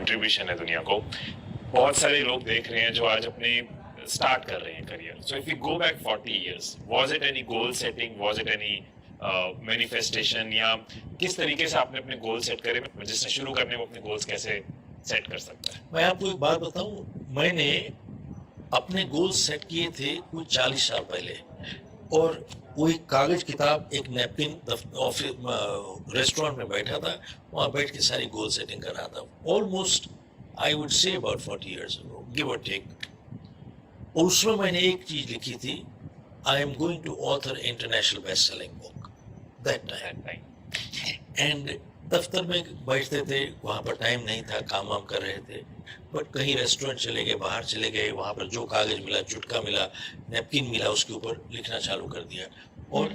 Contribution है दुनिया को, बहुत सारे लोग देख रहे हैं जो आज अपने स्टार्ट कर रहे हैं career. So if you go back 40 years, was it any goal setting, was it any manifestation, या किस तरीके से आपने अपने गोल सेट करे? जिसने शुरू करने वो अपने गोल्स कैसे सेट कर सकता है? मैं आपको एक बात बताऊं, मैंने अपने गोल सेट किए थे कुछ 40 साल पहले, और वो एक कागज किताब, एक नैपकिन ऑफिस रेस्टोरेंट में बैठा था, वहां बैठ के सारी गोल सेटिंग कर रहा था. Almost I would say about 40 years ago, give और टेक. और उसमें मैंने एक चीज लिखी थी, I am going to author international best selling book. That time. And दफ्तर में बैठते थे, वहाँ पर टाइम नहीं था, काम वाम कर रहे थे, बट कहीं रेस्टोरेंट चले गए, बाहर चले गए, वहाँ पर जो कागज मिला, चुटका मिला, नैपकिन मिला, उसके ऊपर लिखना चालू कर दिया. और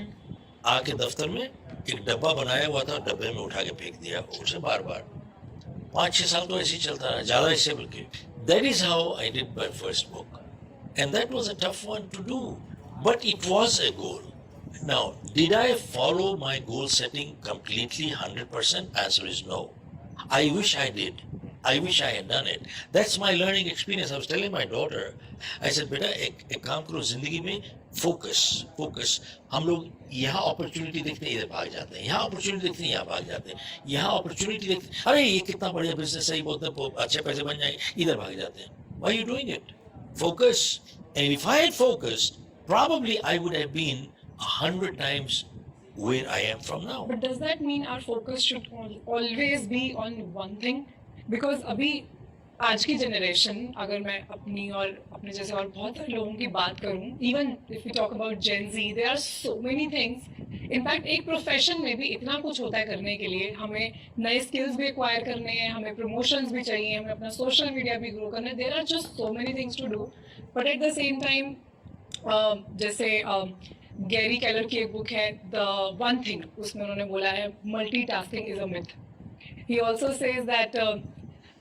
आके दफ्तर में एक डब्बा बनाया हुआ था, डब्बे में उठा के फेंक दिया. उसे बार बार 5-6 साल तो ऐसे ही चलता रहा, ज़्यादा इससे बल्कि. That is how I did my first book, and that was a tough one two do, but it was a goal. Now, did I follow my goal setting completely 100%? Answer is no. I wish I did. I wish I had done it. That's my learning experience. I was telling my daughter, I said, बेटा एक काम करो जिंदगी में, focus. हम लोग यहाँ opportunity देखते हैं, इधर भाग जाते हैं, यहाँ अपॉर्चुनिटी देखते हैं, यहाँ भाग जाते हैं, यहाँ अपॉर्चुनिटी देखते हैं, अरे ये कितना बढ़िया बिजनेस है, ये बहुत अच्छे पैसे बन जाएंगे, इधर भाग जाते हैं. Why are you doing it? Focus. And if I had focused, probably I would have been 100 times where I am from now. But does that mean our focus should always be on one thing? Because अभी आज की generation, अगर मैं अपनी और अपने जैसे और बहुत सारे लोगों की बात करूं, even if we talk about Gen Z, there are so many things. In fact एक प्रोफेशन में भी इतना कुछ होता है करने के लिए, हमें नए स्किल्स भी एक्वायर करने हैं, हमें प्रमोशंस भी चाहिए, हमें अपना सोशल मीडिया भी ग्रो करना है. There are just so many things to do, but at the same time जैसे गैरी केलर की एक बुक है द वन थिंग, उसमें उन्होंने बोला है multitasking is a myth. He also says that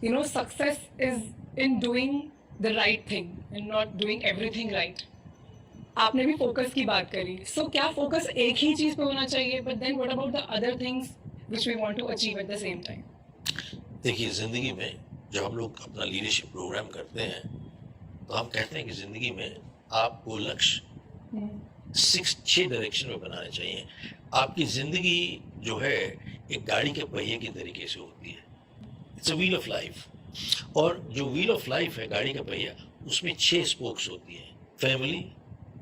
you know success is in doing the right thing and not doing everything right. आपने भी फोकस की बात करी, सो क्या फोकस एक ही चीज पे होना चाहिए, but then what about the other things which we want to achieve at the same time? देखिए, जिंदगी में जब हम लोग अपना लीडरशिप प्रोग्राम करते हैं, तो हम कहते हैं कि जिंदगी में आपको लक्ष्य 6 डायरेक्शन में बनाने चाहिए. आपकी जिंदगी जो है एक गाड़ी के पहिए की तरीके से होती है. It's a wheel of life. और जो व्हील ऑफ लाइफ है, गाड़ी का पहिया, उसमें 6 स्पोक्स होती हैं. फैमिली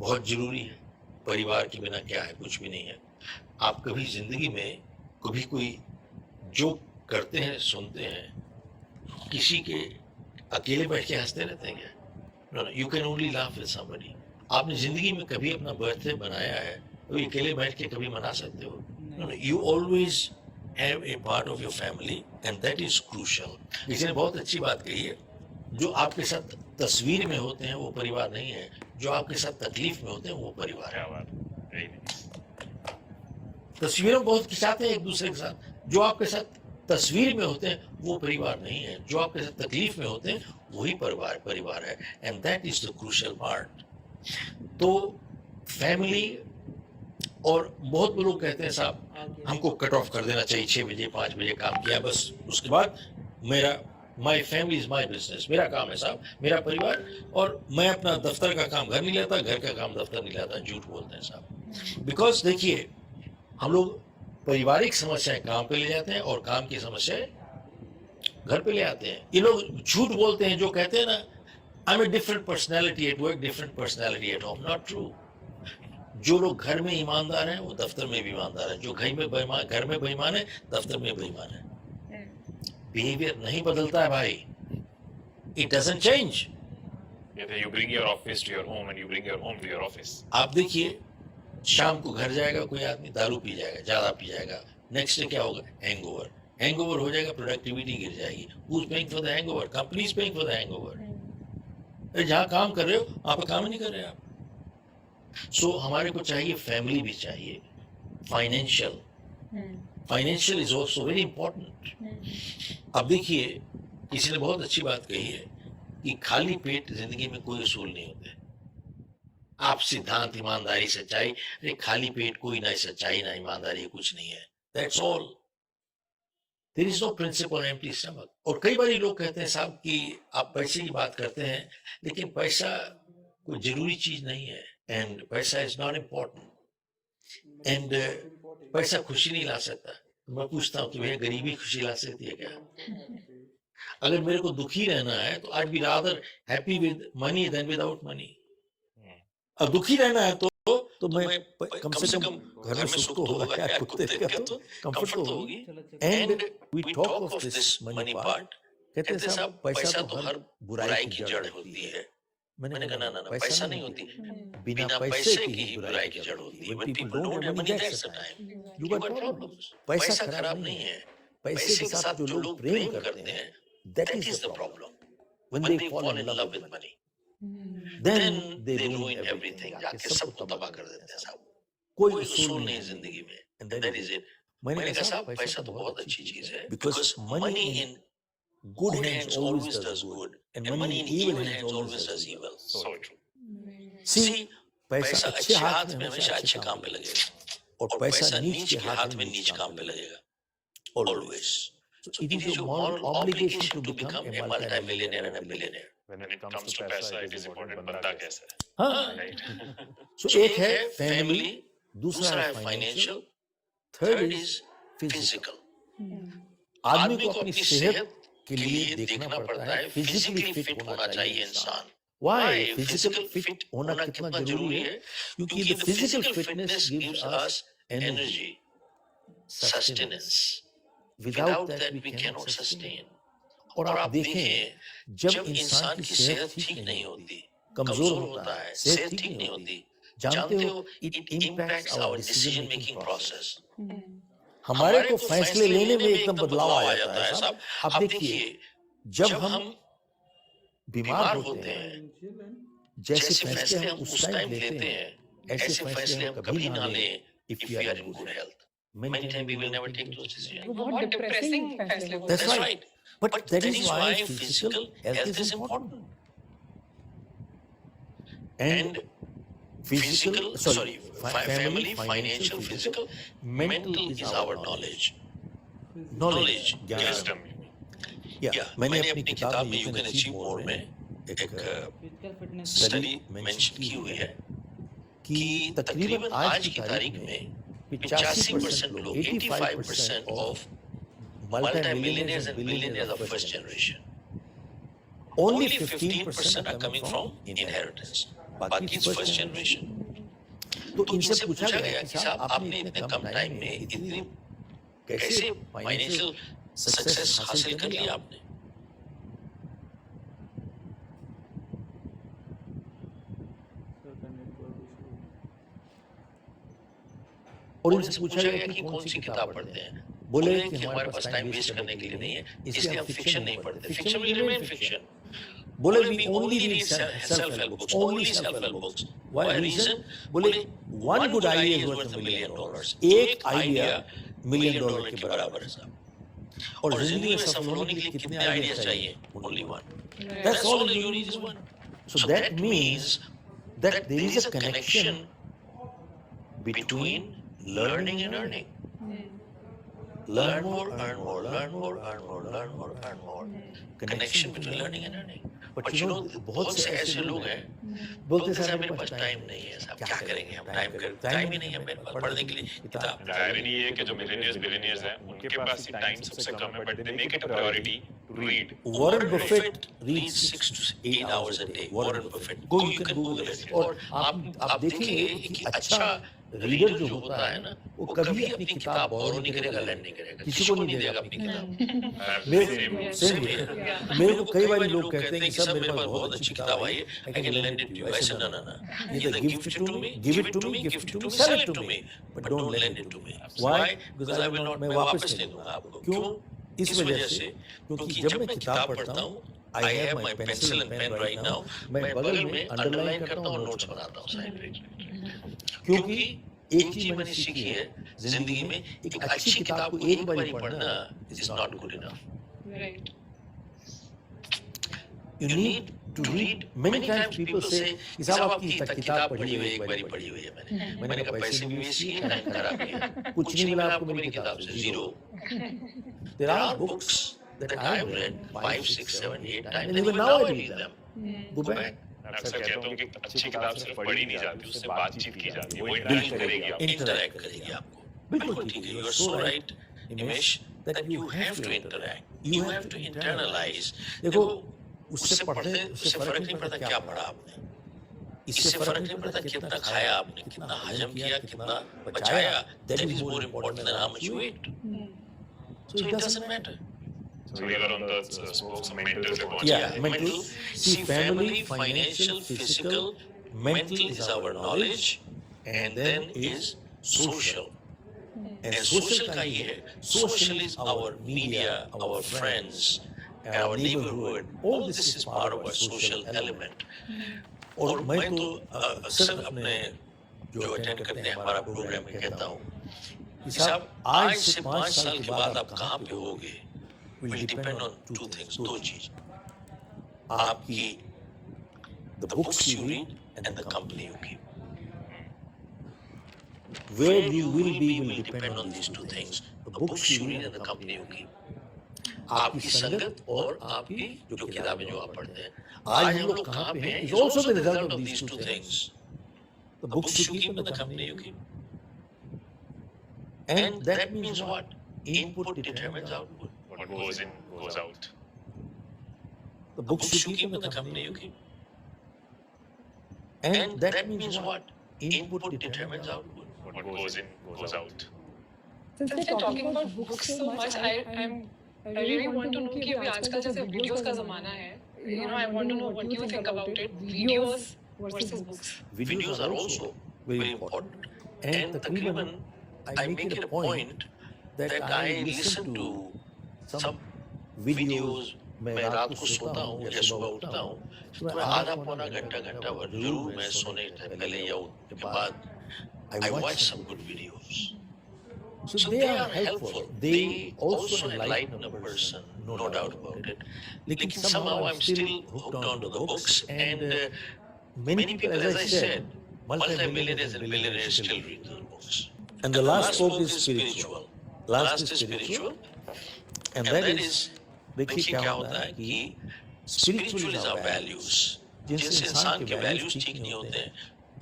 बहुत जरूरी है, परिवार के बिना क्या है, कुछ भी नहीं है. आप कभी जिंदगी में कभी कोई जो करते हैं, सुनते हैं, किसी के अकेले बैठ के हंसते रहते हैं क्या? No, you can only laugh with somebody. आपने जिंदगी में कभी अपना बर्थडे बनाया है, तो अकेले बैठ के कभी मना सकते हो? No, you always have a part of your family, and that is crucial. किसी ने बहुत अच्छी बात कही है, जो आपके साथ तस्वीर में होते हैं वो परिवार नहीं है, जो आपके साथ तकलीफ में होते हैं वो परिवार है. तस्वीरें बहुत खिंचाते हैं एक दूसरे के साथ, जो आपके साथ तस्वीर में होते हैं वो परिवार नहीं है, जो आपके साथ तकलीफ में होते हैं वही परिवार है. And that is the crucial part. तो फैमिली, और बहुत लोग कहते हैं साहब हमको कट ऑफ कर देना चाहिए, 6 बजे 5 बजे काम किया बस, उसके बाद my family is my business. मेरा काम है साहब, मेरा परिवार, और मैं अपना दफ्तर का काम घर नहीं लाता, घर का काम दफ्तर नहीं लाता. झूठ बोलते हैं साहब. बिकॉज देखिए, हम लोग पारिवारिक समस्याएं काम पे ले जाते हैं और काम की समस्याएं घर पे ले आते हैं. ये लोग झूठ बोलते हैं जो कहते हैं ना, I'm a different personality at work, different personality at home. Not true. जो लोग घर में ईमानदार हैं वो दफ्तर में भी ईमानदार हैं. जो घर में बेईमान है, दफ्तर में बेईमान है. बिहेवियर नहीं बदलता है भाई. It doesn't change. You bring your office to your home and you bring your home to your office. आप देखिए, शाम को घर जाएगा कोई आदमी, दारू पी जाएगा, ज्यादा पी जाएगा, नेक्स्ट डे क्या होगा? हैंगओवर हो जाएगा, प्रोडक्टिविटी गिर जाएगी. Who's paying for the hangover? Company is paying for the hangover. जहाँ काम कर रहे हो वहां पर काम नहीं कर रहे आप. सो हमारे को चाहिए, फैमिली भी चाहिए, financial is also very important. अब देखिए, किसी ने बहुत अच्छी बात कही है कि खाली पेट जिंदगी में कोई असूल नहीं होते. आप सिद्धांत, ईमानदारी, सच्चाई, अरे खाली पेट कोई ना सच्चाई ना ईमानदारी कुछ नहीं है. That's all. There is no principle empty stomach. और कई बार लोग कहते हैं साहब कि आप पैसे की बात करते हैं, लेकिन पैसा कोई जरूरी चीज नहीं है, एंड पैसा इज नॉट इम्पोर्टेंट, एंड पैसा खुशी नहीं ला सकता। मैं पूछता हूँ कि भैया गरीबी खुशी ला सकती है क्या? अगर मेरे को दुखी रहना है तो I be rather happy with money than without money. अब दुखी रहना है तो मैं कम से कम घर में सुख तो होगा, क्या कुत्ते का तो कंफर्ट तो होगी। And we talk of this money part, कहते हैं साहब पैसा तो हर बुराई की जड़ होती है। मैंने कहा ना, पैसा नहीं होती, बिना पैसे की ही बुराई की जड़ होती है। When people don't have money that's the time you got problems. पैसा खराब नहीं है, पैसे के साथ जो लोग प्रेम करते हैं that is the problem. When they fall in love with money then they ruin everything, जाके सबको तबाह कर देते हैं साहब। कोई उसूल नहीं जिंदगी में, and that is it। मैंने कहा साहब पैसा तो बहुत अच्छी चीज है, because money in good hands always does good, and money in evil hands always does evil। So true. See, पैसा अच्छे हाथ में हमेशा अच्छे काम पे लगेगा, और पैसा नीच के हाथ में नीच काम पे लगेगा, always। So it is your moral obligation to become a multi-millionaire and a millionaire। When it comes to पैसा, it is important बंदा कैसा है। हाँ, Right. so एक है फैमिली, दूसरा है फाइनेंशियल, थर्ड इज फिजिकल। आदमी को अपनी सेहत के लिए देखना पड़ता है, फिजिकली फिट होना चाहिए इंसान। Why? फिजिकल फिट होना कितना जरूरी है? क्योंकि the physical fitness gives us energy, sustenance। Without that we cannot sustain। और आप देखें, जब इंसान की सेहत ठीक नहीं होती, कमजोर होता है, सेहत ठीक नहीं होती, जानते हो it impacts our decision making process. हमारे को फैसले लेने में एकदम बदलाव आ जाता है साहब। आप देखिए, जब हम बीमार होते हैं, जैसे फैसले हम उस टाइम लेते हैं, ऐसे फैसले हम कभी ना लें if we are in good health. Many times we will never take those decisions। बहुत डिप्रेसिंग फैसले होते हैं। That's right। But that is why physical health is important। And family, financial, physical, mental is our knowledge। Knowledge, ज्ञान। Wisdom. Yeah, मैंने अपनी किताब में You Can Achieve More में एक स्टडी मेंशन की हुई है कि तकरीबन आज की तारीख में 85% लोग, 85% of multi-millionaires and billionaires of first generation, only 15% are coming from inheritance। बाकी first generation। तो इनसे पूछा गया कि साहब आपने इतने कम टाइम में इतनी कैसे फाइनेंशियल सक्सेस हासिल कर लिया आपने? और इनसे पूछा गया कि कौन सी किताब पढ़ते हैं? बोले कि हमारे पास टाइम वेस्ट करने के लिए नहीं है, इसलिए हम फिक्शन नहीं पढ़ते। Fiction will remain fiction. बोले we only read self help books, only self help books. Why reason? बोले one good idea is worth $1 million. एक आइडिया $1 मिलियन के बराबर है साहब। और जिंदगी में सफल होने के लिए कितने आइडियाज चाहिए? Only one. That's all you need is one. So that means that there is a connection between learning and earning। Learn more, earn more, learn more, earn more, learn more, earn more। Connection between learning and earning। But you know, बहुत से ऐसे लोग हैं बोलते हैं मेरे पास time नहीं है साहब, क्या करेंगे हम? टाइम ही नहीं है मेरे पास पढ़ने के लिए किताब। Irony ये है कि जो मिलियनियर्स बिलियनियर्स हैं उनके पास टाइम सबसे कम है, but they make it a priority to read। Warren Buffett reads 6 to 8 hours a day। Warren Buffett, go you can Google it। और आप देखेंगे कि अच्छा रीडर जो होता है ना, वो कभी अपनी किताब बोरो नहीं करेगा, लैंड नहीं करेगा, किसी को नहीं देगा अपनी किताब। मेरे को कई बार लोग कहते हैं कि सर मेरे पास बहुत अच्छी किताब आई है, I can lend it to you. ऐसे ना, ये तो give it to me, give it to me, give it to me, sell it to me, but don't lend it to me. Why? Because I will not, मैं वापस नहीं दूंगा आपको। क्यों? इस वजह से क्योंकि जब मैं किताब पढ़ता हूँ, I have my pencil and pen right now, मैं बगल में अंडरलाइन करता हूँ और नोट्स बनाता हूँ साइड में। क्योंकि एक चीज मैंने सीखी है जिंदगी में, एक अच्छी किताब को एक बार ही पढ़ना is not good enough. Right। You need to read. Many times people say कि साहब आपकी किताब पढ़ी हुई है, एक बारी पढ़ी हुई है मैंने कहा पैसे निवेश किए, टाइम खराब किया, कुछ नहीं मिला आपको मेरी किताब से, zero. There are books that I have read 5, 6, 7, 8 times, and even now I read them. Go back. मैं अक्सर कहता हूँ कि अच्छी किताब सिर्फ पढ़ी नहीं जाती, उससे बातचीत की जाती है, वो इंटरैक्ट करेगी आपको. बिल्कुल ठीक है, you are so right, Himesh, that you have to interact, you have to internalize. देखो, उससे फर्क नहीं पड़ता क्या पढ़ा आपने, इससे फर्क नहीं पड़ता कितना खाया आपने, कितना हजम किया, कितना बचाया. That is more important than how much you ate. So it doesn't matter. So we are on the spokes of mentors. Yeah, mental. See, family, financial, physical. Mental is our knowledge, and then is social. And social का ये है. Social is our media, our friends, our neighborhood. All this is part of our social element. और मैं तो अक्सर अपने जो attend करते हैं हमारा प्रोग्राम में कहता हूँ कि साहब आज से 5 साल के बाद आप कहाँ पे होगे will depend on two things, दो चीज, आपकी the books you read and the company you keep. Where you will be will depend on these two things, the books you read and the company you keep. आपकी संगत और आपकी जो किताबें जो आप पढ़ते हैं, आज हम लोग कहाँ पे हैं is also the result of these two things, the books you keep and the company you keep. And that means what? Input determines output. What goes in goes out. The books you keep and the company you keep. And that means what? Input determines output. What goes in goes out. Since we're talking about books so much, I really want to know कि अभी आजकल जैसे videos का ज़माना है, you know, I want to know what you think about it. Videos versus books. Videos are also very important. And तकरीबन I make it a point that I listen to some videos. मैं रात को सोता हूँ या सुबह उठता हूँ तो मैं आधा पौना घंटा भर जरूर मैं सोने से पहले या उसके बाद I watch some good videos. So they are helpful. They also enlighten a person, no doubt about it. लेकिन somehow I'm still hooked on to the books, and many people, as I said, multi-millionaires and billionaires still read those books. And the last book is spiritual. Last is spiritual, and that is, देखिए क्या होता है कि spiritual is our values. जिनसे इंसान के values ठीक नहीं होते हैं,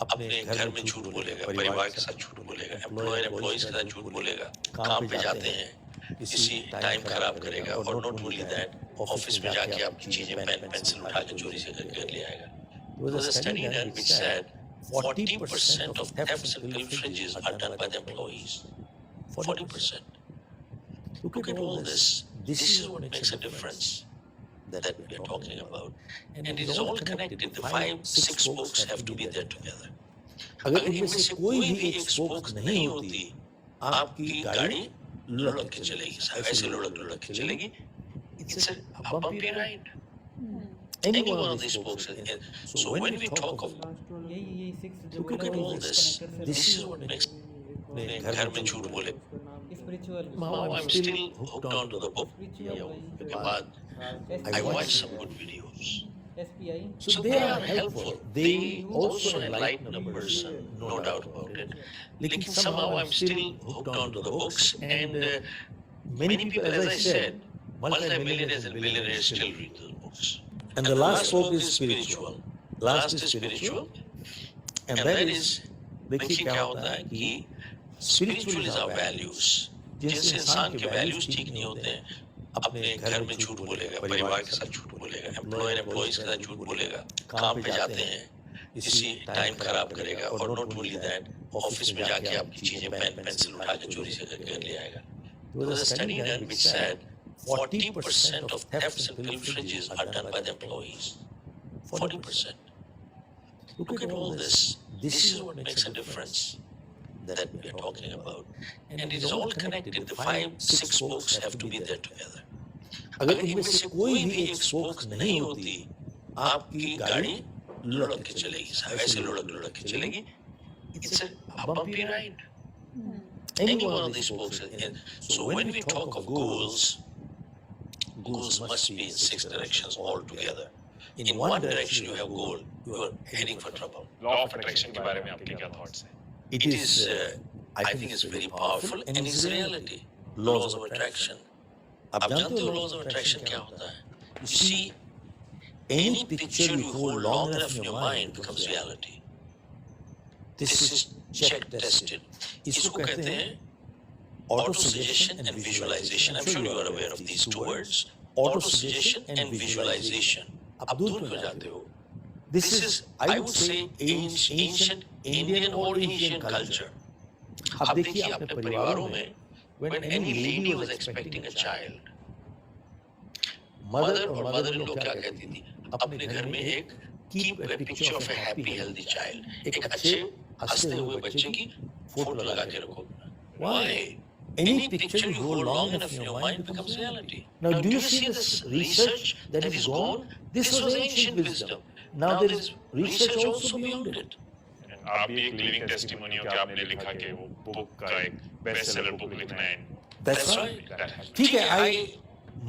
अपने घर में झूठ बोलेगा, परिवार के साथ झूठ बोलेगा, एम्प्लॉयज के साथ झूठ बोलेगा, काम पे जाते हैं किसी टाइम खराब करेगा, और नॉट ओनली दैट ऑफिस में जाके आपकी चीजें पेन पेंसिल उठा के चोरी से कर ले आएगा. There was a study done which said 40% of thefts and pilferages are done by the employees. 40%. Look at all this. This is what makes a difference that we are talking about, and it is all connected. The 5, 6 spokes have to be there together. अगर इनमें से कोई भी एक spoke नहीं होती, आपकी गाड़ी लुढ़क के चलेगी, ऐसे लुढ़क के चलेगी. It's a bumpy ride. Any one of these spokes. So when we talk of, look at all this. This is what makes घर में झूठ बोले. Now I'm still hooked on to the book. उसके बाद I watch some good videos. So they are helpful. They also enlighten a person, no doubt about it. Lekin somehow I'm still hooked on to the books, and many people, as I said, multi-millionaires and billionaires still read those books. And the last book is spiritual. Last is spiritual, and that is, देखिए क्या होता है कि spiritual is our values. जिनसे इंसान के values ठीक नहीं होते हैं, अपने घर में झूठ बोलेगा, परिवार के साथ झूठ बोलेगा, एम्प्लॉयज के साथ झूठ बोलेगा, काम पे जाते हैं किसी टाइम खराब करेगा, और नॉट ओनली दैट ऑफिस में जाके आपकी चीजें पेन पेंसिल उठा के चोरी से कर ले आएगा. There was a study done which said 40% of thefts and pilferages are done by the employees. 40%. Look at all this. This is what makes a difference that we are talking about, and it is all connected. The 5, 6 spokes have to be there together. अगर इनमें से कोई भी एक spoke नहीं होती, आपकी गाड़ी लुढ़क के चलेगी, ऐसे लुढ़क के चलेगी. It's a bumpy ride. Any one of these spokes. So when we talk of goals must be in 6 directions altogether. in one direction you have goal, you are heading for trouble. Law of attraction के बारे में आपके क्या thoughts हैं? It is, I think it's very powerful and it's reality. Laws of attraction. आप जानते हो laws of attraction क्या होता है? You see, any picture you hold long enough in your mind becomes reality. This is check tested. इसको कहते हैं auto-suggestion and visualization. I'm sure you are aware of these two words. Auto-suggestion and visualization. आप दूर क्यों जाते हो? This is, I would say, ancient Indian or Asian culture. अब देखिए अपने परिवारों में, when any lady was expecting a child, mother और mother-in-law क्या कहती थी? अपने घर में एक keep a picture of a happy healthy child. एक अच्छे हंसते हुए बच्चे की फोटो लगा के रखो. Why? Any picture you hold long enough in your mind becomes reality. Now, do you see this research that is gone? This was ancient wisdom. Now there is research also beyond it. आप भी एक living testimony हो कि आपने लिखा कि वो book का एक बेस्ट सेलर बुक लिखना है. That's right. ठीक है,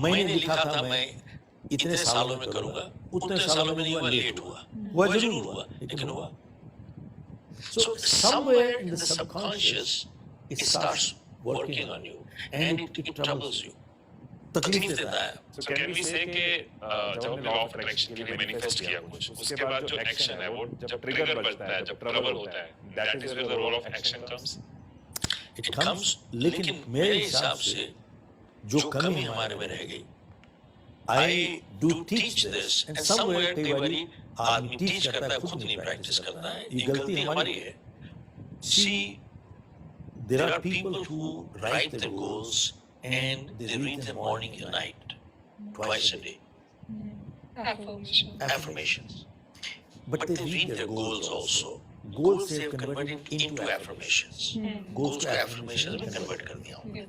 मैंने लिखा था मैं इतने सालों में करूंगा, उतने सालों में नहीं हुआ, लेट हुआ, वह जरूर हुआ, लेकिन हुआ. So somewhere in the subconscious it starts working on you and it troubles you. तकलीफ देता है. So can we say कि जब हमने लॉ ऑफ अट्रैक्शन के लिए मैनिफेस्ट किया कुछ, उसके बाद जो एक्शन है वो जब ट्रिगर बजता है, जब ट्रबल होता है, that is where the role of action comes. It comes, लेकिन मेरे हिसाब से जो कमी हमारे में रह गई, I do teach this and somewhere कई बारी आदमी टीच करता है, खुद नहीं प्रैक्टिस करता है, ये गलती हमारी है. See, there are people who write their goals and they read them morning and night, twice a day. Affirmations. But they read their goals also. Goals they have converted into affirmations. Goals to affirmations में convert कर दिया हूँ.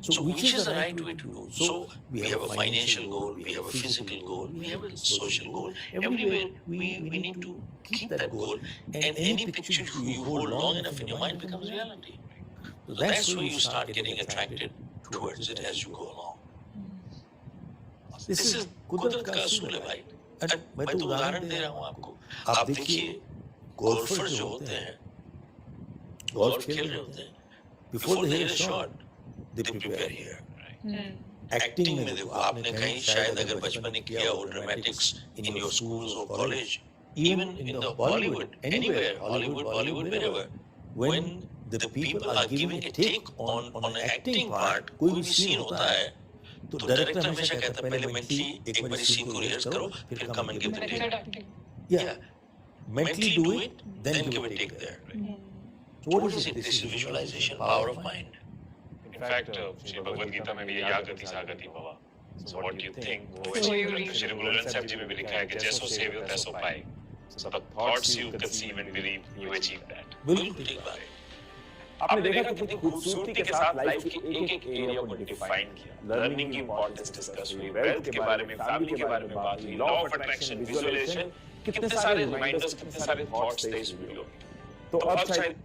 So which is the right way to do? So we have a financial goal, we have a physical goal, we have a social goal. Everywhere we need to keep that goal, and any picture you hold long enough in your mind becomes reality. So that's where you start getting attracted towards it as you go along. This is कुदरत का असूल है भाई. मैं तो उदाहरण दे रहा हूँ आपको. आप देखिए गोल्फर्स जो होते हैं, गोल्फ खेल रहे होते हैं, before they hit a shot, they prepare here. Acting में देखो, आपने कहीं शायद अगर बचपन में किया हो dramatics in your schools or college, even in the Bollywood, anywhere, Hollywood, Bollywood, wherever, when the people are giving a take on an acting part, कोई भी सीन होता है, तो डायरेक्टर हमेशा कहता है पहले मेंटली एक बार सीन को रिहर्स करो, फिर come and give the take. Yeah, mentally do it, then give a take there. So what is it? This is visualization, power of mind. In fact, Shri Bhagavad Gita में भी या गति सा गति भवा. So what you think, वो So you reap. Shri Guru Granth Sahib जी में भी लिखा है कि जैसो सेव तैसो पाए. So the thoughts you conceive and believe, you achieve that. बिल्कुल ठीक बात है. आपने देखा कितनी खूबसूरती के साथ लाइफ के एक-एक एरिया को डिफाइन किया. लर्निंग की इंपॉर्टेंस डिस्कस हुई, वेल्थ के बारे में, फैमिली के बारे में बात हुई, लॉ ऑफ अट्रैक्शन, विजुअलाइजेशन, कितने सारे रिमाइंडर्स, कितने सारे थॉट्स थे इस वीडियो में. तो अब शायद